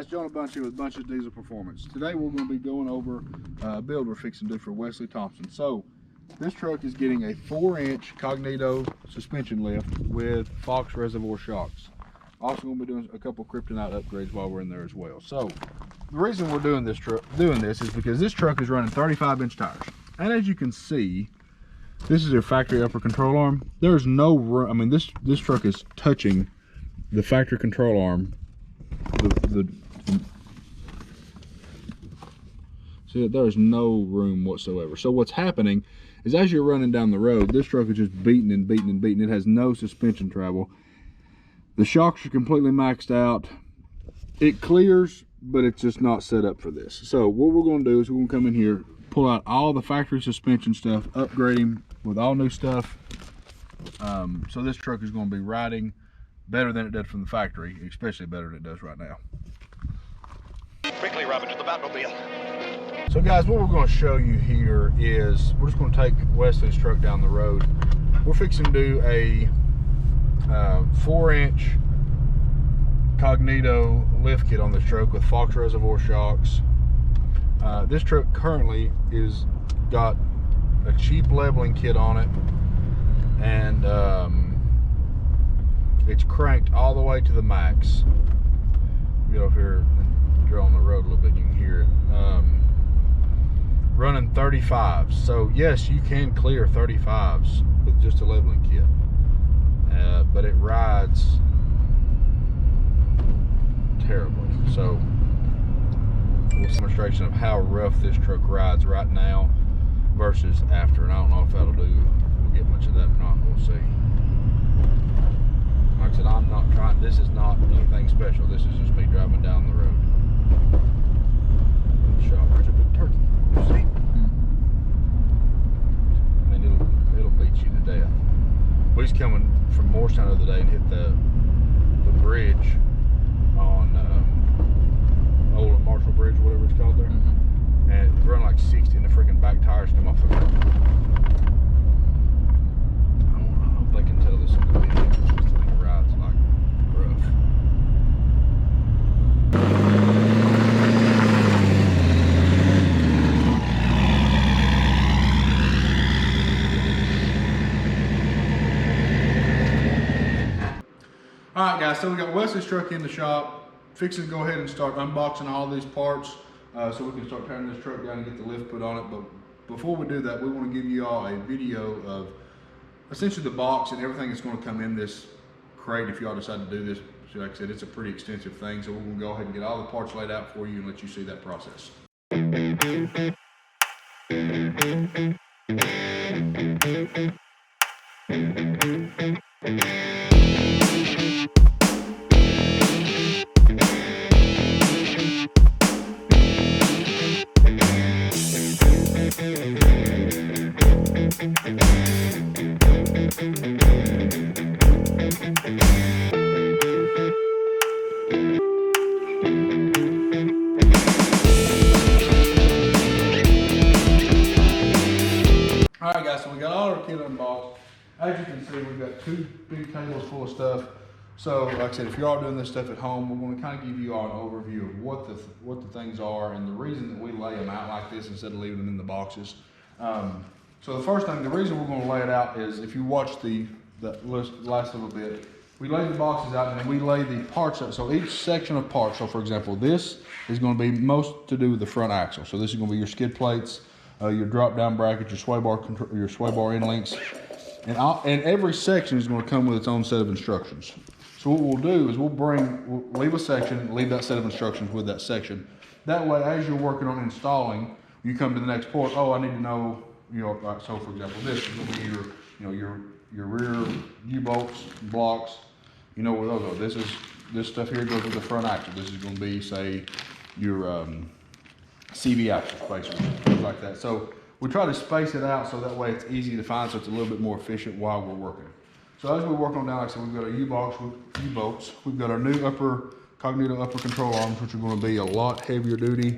guys, Jonah Bunchie with Bunchie's Diesel Performance. Today we're going to be going over a build we're fixing to do for Wesley Thompson. So this truck is getting a 4-inch Cognito suspension lift with Fox reservoir shocks. Also going to be doing a couple Kryptonite upgrades while we're in there as well. So the reason we're doing this is because this truck is running 35-inch tires. And as you can see, this is their factory upper control arm. There's no room. I mean, this truck is touching the factory control arm. See, there's no room whatsoever. So what's happening is as you're running down the road, this truck is just beating and beating and beating. It has no suspension travel. The shocks are completely maxed out. It clears, but it's just not set up for this. So what we're going to do is we're going to come in here, pull out all the factory suspension stuff, upgrade him with all new stuff. So this truck is going to be riding better than it did from the factory, especially better than it does right now. Quickly, Robin, to the Batmobile. So guys, what we're going to show you here is we're just going to take Wesley's truck down the road. We're fixing to do a 4-inch Cognito lift kit on this truck with Fox reservoir shocks. This truck currently is got a cheap leveling kit on it, and it's cranked all the way to the max. Get over here and draw on the road a little bit, you can hear it. Running 35s, so yes, you can clear 35s with just a leveling kit, but it rides terribly. So a demonstration of how rough this truck rides right now versus after, and I don't know if that'll do, we'll get much of that or not, we'll see. Like I said, I'm not trying, this is not anything special, this is just me driving down the road. Shot, there's a big turkey, you see? I mean, it'll beat you to death. We was coming from Morristown the other day and hit the bridge on Old Marshall Bridge, whatever it's called there, and it run like 60 and the freaking back tires come off the road. I hope they can tell this in the video. This thing rides like rough. Alright guys, so we got Wesley's truck in the shop, fixing to go ahead and start unboxing all these parts so we can start tearing this truck down and get the lift put on it. But before we do that, we want to give you all a video of essentially the box and everything that's going to come in this crate if y'all decide to do this. So like I said, it's a pretty extensive thing, so we're going to go ahead and get all the parts laid out for you and let you see that process. Alright guys, so we got all our kit unboxed. As you can see, we've got 2 big tables full of stuff. So like I said, if you're all doing this stuff at home, we're going to kind of give you all an overview of what the things are and the reason that we lay them out like this instead of leaving them in the boxes. So the first thing, the reason we're going to lay it out is if you watch the last little bit, we lay the boxes out and then we lay the parts out. So each section of parts, so for example, this is going to be most to do with the front axle. So this is going to be your skid plates, your drop down bracket, your sway bar end links, and every section is going to come with its own set of instructions. So what we'll do is we'll leave a section, leave that set of instructions with that section. That way, as you're working on installing, you come to the next port. Oh, I need to know, like, so for example, this is going to be your rear U-bolts, blocks. You know where those go. This stuff here goes with the front axle. This is going to be, say, your CV axles, basically, things like that. So we try to space it out so that way it's easy to find, so it's a little bit more efficient while we're working. So as we work on down, like I said, we've got our U-bolts. We've got our new Cognito upper control arms, which are going to be a lot heavier duty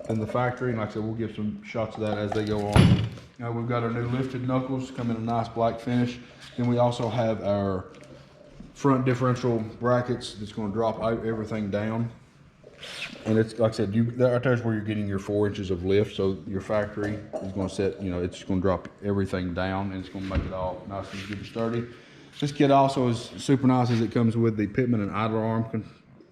than the factory. And like I said, we'll give some shots of that as they go on. Now we've got our new lifted knuckles, come in a nice black finish. Then we also have our front differential brackets that's going to drop everything down. And it's like I said, right there's where you're getting your 4 inches of lift. So your factory is going to set, it's going to drop everything down and it's going to make it all nice and good and sturdy. This kit also is super nice as it comes with the Pitman and idler arm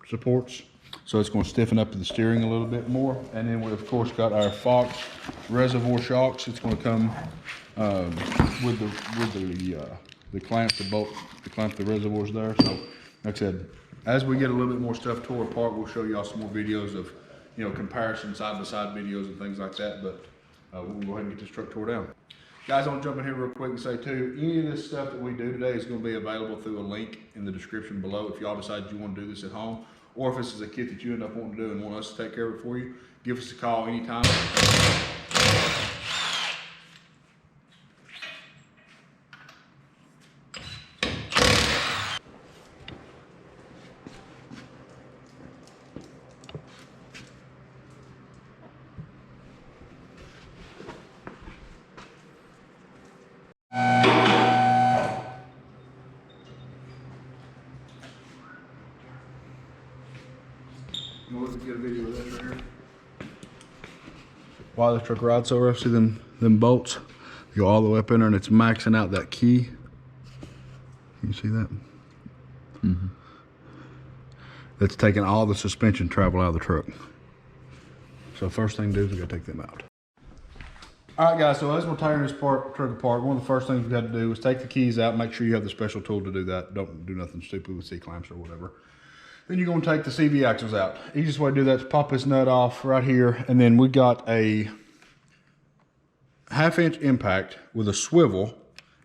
supports. So it's going to stiffen up the steering a little bit more. And then we of course got our Fox reservoir shocks. It's going to come with the clamp, the clamp the reservoirs there. So like I said, as we get a little bit more stuff tore apart, we'll show y'all some more videos of, comparison side-by-side videos and things like that. But we'll go ahead and get this truck tore down. Guys, I want to jump in here real quick and say too, any of this stuff that we do today is going to be available through a link in the description below if y'all decide you want to do this at home. Or if this is a kit that you end up wanting to do and want us to take care of it for you, give us a call anytime. Let's get a video of this right here. Why the truck rides so rough, see them bolts go all the way up in there and it's maxing out that key. You see that? Mm-hmm. That's taking all the suspension travel out of the truck. So first thing to do is we gotta take them out. All right guys, so as we're tearing this truck apart, one of the first things we got to do is take the keys out, make sure you have the special tool to do that. Don't do nothing stupid with C-clamps or whatever. Then you're going to take the CV axles out. Easiest way to do that is pop this nut off right here, and then we got a 1/2 inch impact with a swivel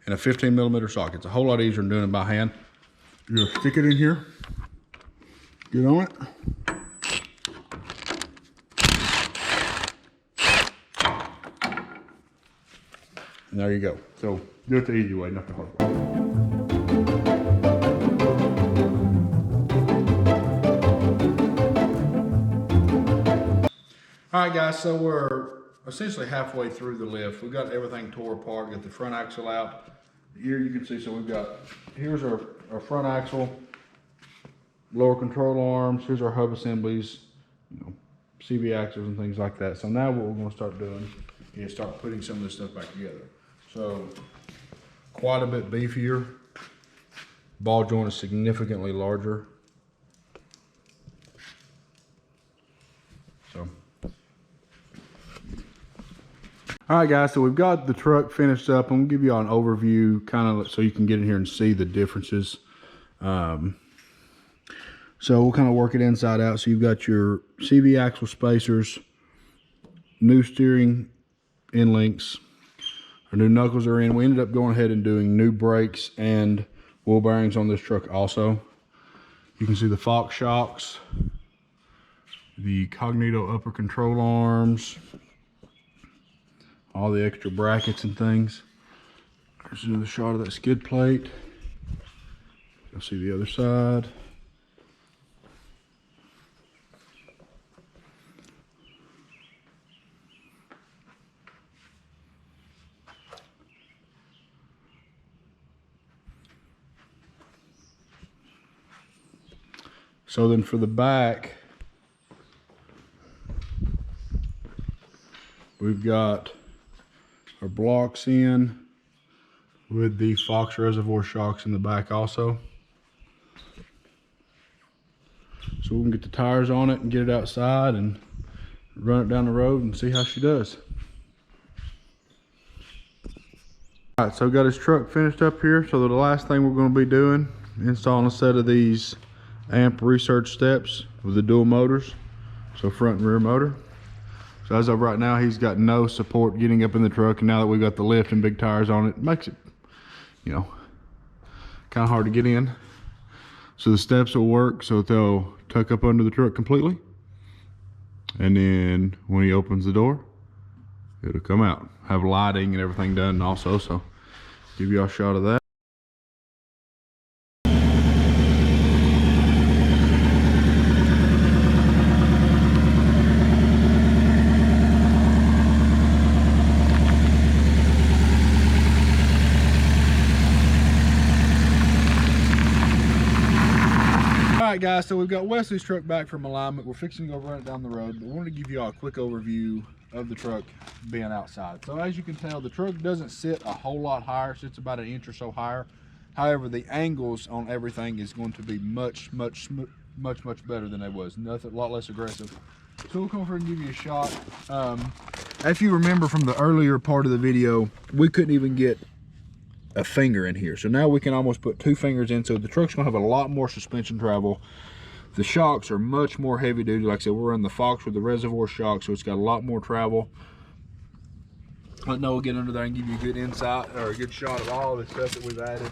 and a 15mm socket. It's a whole lot easier than doing it by hand. You're gonna stick it in here, get on it. And there you go. So do it the easy way, not the hard way. All right guys, so we're essentially halfway through the lift. We've got everything tore apart, got the front axle out. Here you can see, so here's our front axle, lower control arms, here's our hub assemblies, CV axles and things like that. So now what we're gonna start doing is start putting some of this stuff back together. So quite a bit beefier. Ball joint is significantly larger. So. All right guys, so we've got the truck finished up. I'm gonna give you an overview kind of so you can get in here and see the differences. So we'll kind of work it inside out. So you've got your CV axle spacers, new steering end links, our new knuckles are in. We ended up going ahead and doing new brakes and wheel bearings on this truck also. You can see the Fox shocks, the Cognito upper control arms, all the extra brackets and things. There's another shot of that skid plate. You'll see the other side. So then for the back, we've got our blocks in with the Fox reservoir shocks in the back also. So we can get the tires on it and get it outside and run it down the road and see how she does. All right, so got his truck finished up here. So the last thing we're going to be doing, installing a set of these amp research steps with the dual motors, so front and rear motor. So as of right now, he's got no support getting up in the truck, and now that we've got the lift and big tires on it, makes it, kind of hard to get in. So the steps will work, so they'll tuck up under the truck completely, and then when he opens the door, it'll come out. Have lighting and everything done also, so give you a shot of that. Alright guys, so we've got Wesley's truck back from alignment. We're fixing to go run it down the road, but we wanted to give you all a quick overview of the truck being outside. So as you can tell, the truck doesn't sit a whole lot higher, it sits about an inch or so higher. However, the angles on everything is going to be much better than they was. Nothing, a lot less aggressive. So we'll come over and give you a shot. If you remember from the earlier part of the video, we couldn't even get a finger in here. So now we can almost put 2 fingers in. So the truck's gonna have a lot more suspension travel. The shocks are much more heavy duty. Like I said, we're in the Fox with the reservoir shock, so it's got a lot more travel. Let Noah get under there and give you a good insight or a good shot of all the stuff that we've added.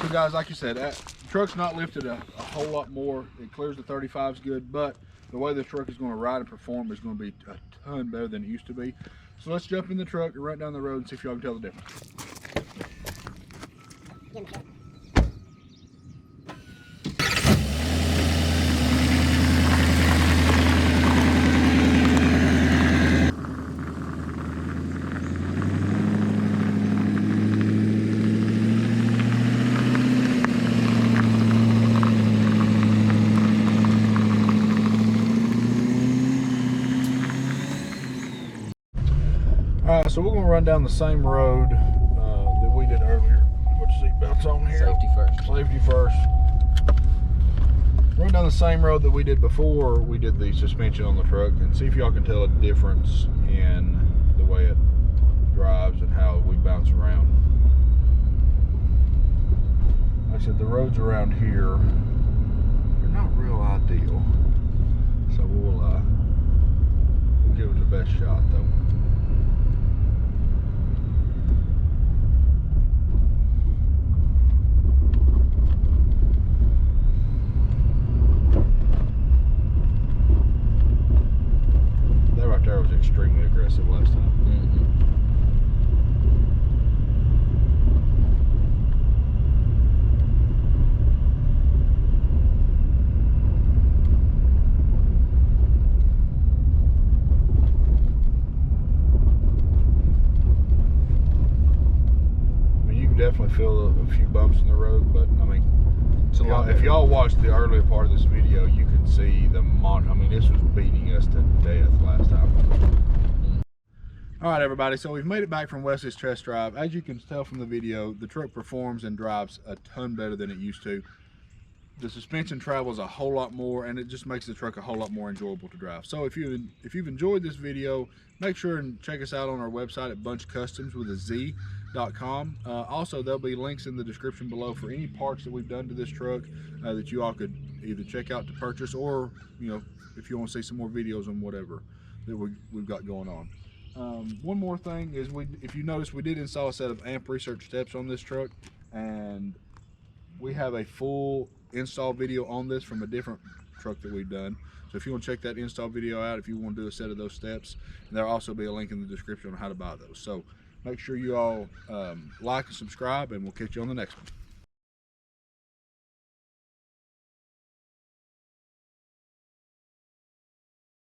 So guys, like you said, that truck's not lifted a whole lot more. It clears the 35s good, but the way the truck is going to ride and perform is going to be a ton better than it used to be. So let's jump in the truck and run down the road and see if y'all can tell the difference. Alright, so we're going to run down the same road that we did earlier. Put your seatbelts on here. Safety first. Safety first. Run down the same road that we did before we did the suspension on the truck and see if y'all can tell a difference in the way it drives and how we bounce around. Like I said, the roads around here are not real ideal. So we'll give it the best shot though. Was extremely aggressive last time. I mean, you can definitely feel a few bumps in the road, but I mean, if y'all watched the earlier part of this video, you can see the I mean, this was beating us to death last time. All right, everybody. So we've made it back from Wesley's test drive. As you can tell from the video, the truck performs and drives a ton better than it used to. The suspension travels a whole lot more, and it just makes the truck a whole lot more enjoyable to drive. So if you've enjoyed this video, make sure and check us out on our website at bunchcustoms.com. Also, there'll be links in the description below for any parts that we've done to this truck that you all could either check out to purchase, or if you want to see some more videos on whatever that we've got going on. One more thing is, if you notice, we did install a set of amp research steps on this truck, and we have a full install video on this from a different truck that we've done. So if you want to check that install video out, if you want to do a set of those steps, and there'll also be a link in the description on how to buy those. So make sure you all like and subscribe, and we'll catch you on the next one.